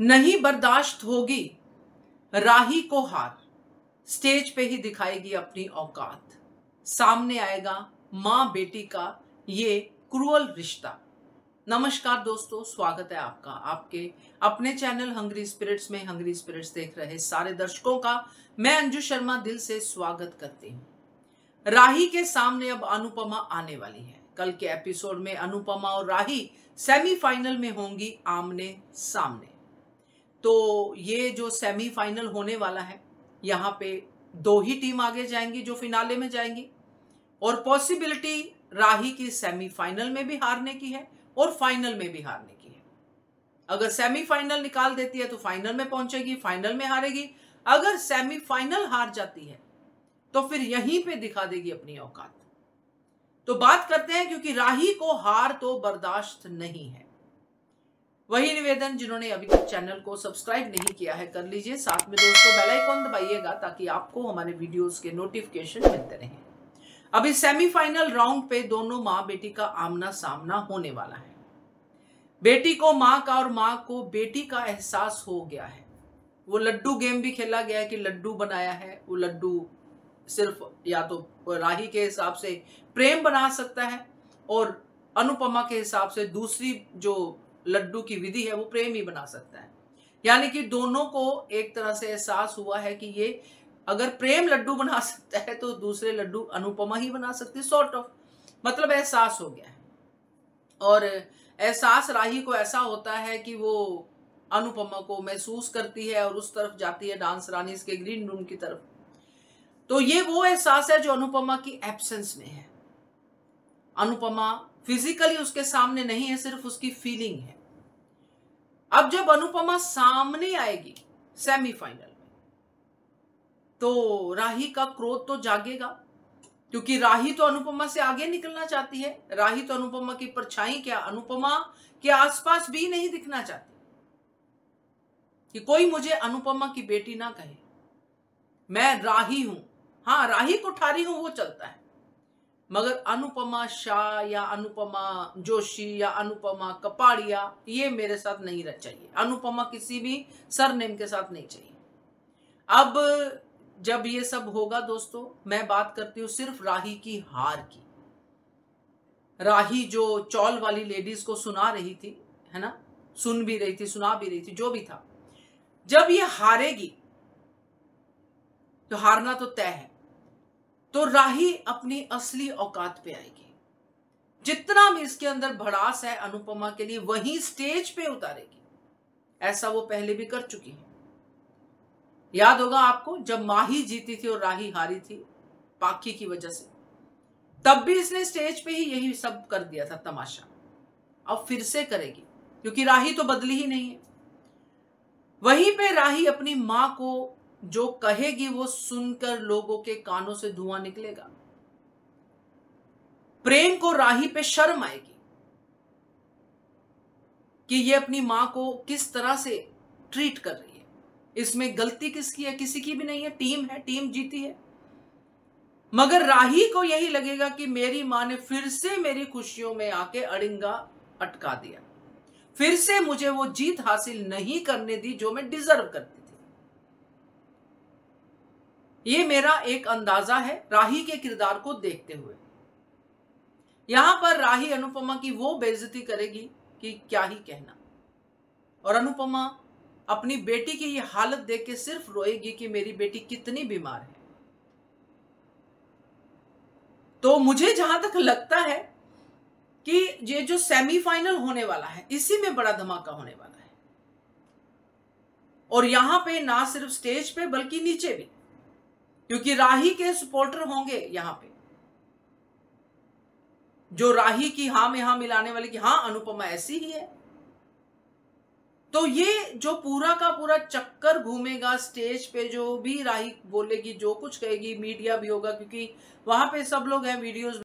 नहीं बर्दाश्त होगी राही को हार, स्टेज पे ही दिखाएगी अपनी औकात। सामने आएगा मां बेटी का ये क्रूअल रिश्ता। नमस्कार दोस्तों, स्वागत है आपका आपके अपने चैनल हंग्री स्पिरिट्स में। हंग्री स्पिरिट्स देख रहे सारे दर्शकों का मैं अंजू शर्मा दिल से स्वागत करती हूँ। राही के सामने अब अनुपमा आने वाली है। कल के एपिसोड में अनुपमा और राही सेमीफाइनल में होंगी आमने सामने। तो ये जो सेमीफाइनल होने वाला है, यहाँ पे दो ही टीम आगे जाएंगी जो फिनाले में जाएंगी, और पॉसिबिलिटी राही की सेमीफाइनल में भी हारने की है और फाइनल में भी हारने की है। अगर सेमीफाइनल निकाल देती है तो फाइनल में पहुंचेगी, फाइनल में हारेगी। अगर सेमीफाइनल हार जाती है तो फिर यहीं पे दिखा देगी अपनी औकात। तो बात करते हैं, क्योंकि राही को हार तो बर्दाश्त नहीं है। वही निवेदन, जिन्होंने अभी तक चैनल को सब्सक्राइब नहीं किया है कर लीजिए। साथ में दोस्तों बेल आइकॉन दबाइएगा ताकि आपको हमारे वीडियोस के नोटिफिकेशन मिलते रहें। अभी सेमीफाइनल राउंड पे दोनों माँ बेटी का आमना सामना होने वाला है। बेटी को माँ का और माँ को बेटी का एहसास हो गया है। वो लड्डू गेम भी खेला गया है कि लड्डू बनाया है। वो लड्डू सिर्फ या तो राही के हिसाब से प्रेम बना सकता है और अनुपमा के हिसाब से दूसरी जो लड्डू की विधि है वो प्रेम ही बना सकता है। यानी कि दोनों को एक तरह से एहसास हुआ है कि ये अगर प्रेम लड्डू बना सकता है तो दूसरे लड्डू अनुपमा ही बना सकती है, सॉर्ट ऑफ, मतलब एहसास हो गया है। और एहसास राही को ऐसा होता है कि वो अनुपमा को महसूस करती है और उस तरफ जाती है, डांस रानी के ग्रीन रूम की तरफ। तो ये वो एहसास है जो अनुपमा की एब्सेंस में है। अनुपमा फिजिकली उसके सामने नहीं है, सिर्फ उसकी फीलिंग है। अब जब अनुपमा सामने आएगी सेमीफाइनल में तो राही का क्रोध तो जागेगा, क्योंकि राही तो अनुपमा से आगे निकलना चाहती है। राही तो अनुपमा की परछाई क्या, अनुपमा के आसपास भी नहीं दिखना चाहती कि कोई मुझे अनुपमा की बेटी ना कहे। मैं राही हूं, हाँ राही कोठारी हूं, वो चलता है, मगर अनुपमा शाह या अनुपमा जोशी या अनुपमा कपाड़िया ये मेरे साथ नहीं रह चाहिए। अनुपमा किसी भी सरनेम के साथ नहीं चाहिए। अब जब ये सब होगा दोस्तों, मैं बात करती हूं सिर्फ राही की हार की। राही जो चौल वाली लेडीज को सुना रही थी, है ना, सुन भी रही थी, सुना भी रही थी, जो भी था, जब ये हारेगी तो हारना तो तय है, तो राही अपनी असली औकात पे आएगी। जितना भी इसके अंदर भड़ास है अनुपमा के लिए वही स्टेज पे उतारेगी। ऐसा वो पहले भी कर चुकी है। याद होगा आपको, जब माही जीती थी और राही हारी थी पाखी की वजह से, तब भी इसने स्टेज पे ही यही सब कर दिया था तमाशा। अब फिर से करेगी, क्योंकि राही तो बदली ही नहीं है। वहीं पे राही अपनी मां को जो कहेगी वो सुनकर लोगों के कानों से धुआं निकलेगा। प्रेम को राही पे शर्म आएगी कि ये अपनी मां को किस तरह से ट्रीट कर रही है। इसमें गलती किसकी है? किसी की भी नहीं है, टीम है, टीम जीती है। मगर राही को यही लगेगा कि मेरी मां ने फिर से मेरी खुशियों में आके अड़िंगा अटका दिया, फिर से मुझे वो जीत हासिल नहीं करने दी जो मैं डिजर्व करती थी। ये मेरा एक अंदाजा है राही के किरदार को देखते हुए। यहां पर राही अनुपमा की वो बेइज्जती करेगी कि क्या ही कहना, और अनुपमा अपनी बेटी की ये हालत देख के सिर्फ रोएगी कि मेरी बेटी कितनी बीमार है। तो मुझे जहां तक लगता है कि ये जो सेमीफाइनल होने वाला है इसी में बड़ा धमाका होने वाला है। और यहां पे ना सिर्फ स्टेज पे बल्कि नीचे भी, क्योंकि राही के सपोर्टर होंगे यहां पे, जो राही की हां में हां मिलाने वाले की हाँ अनुपमा ऐसी ही है। तो ये जो पूरा का पूरा चक्कर घूमेगा स्टेज पे, जो भी राही बोलेगी, जो कुछ कहेगी, मीडिया भी होगा, क्योंकि वहां पे सब लोग हैं वीडियोस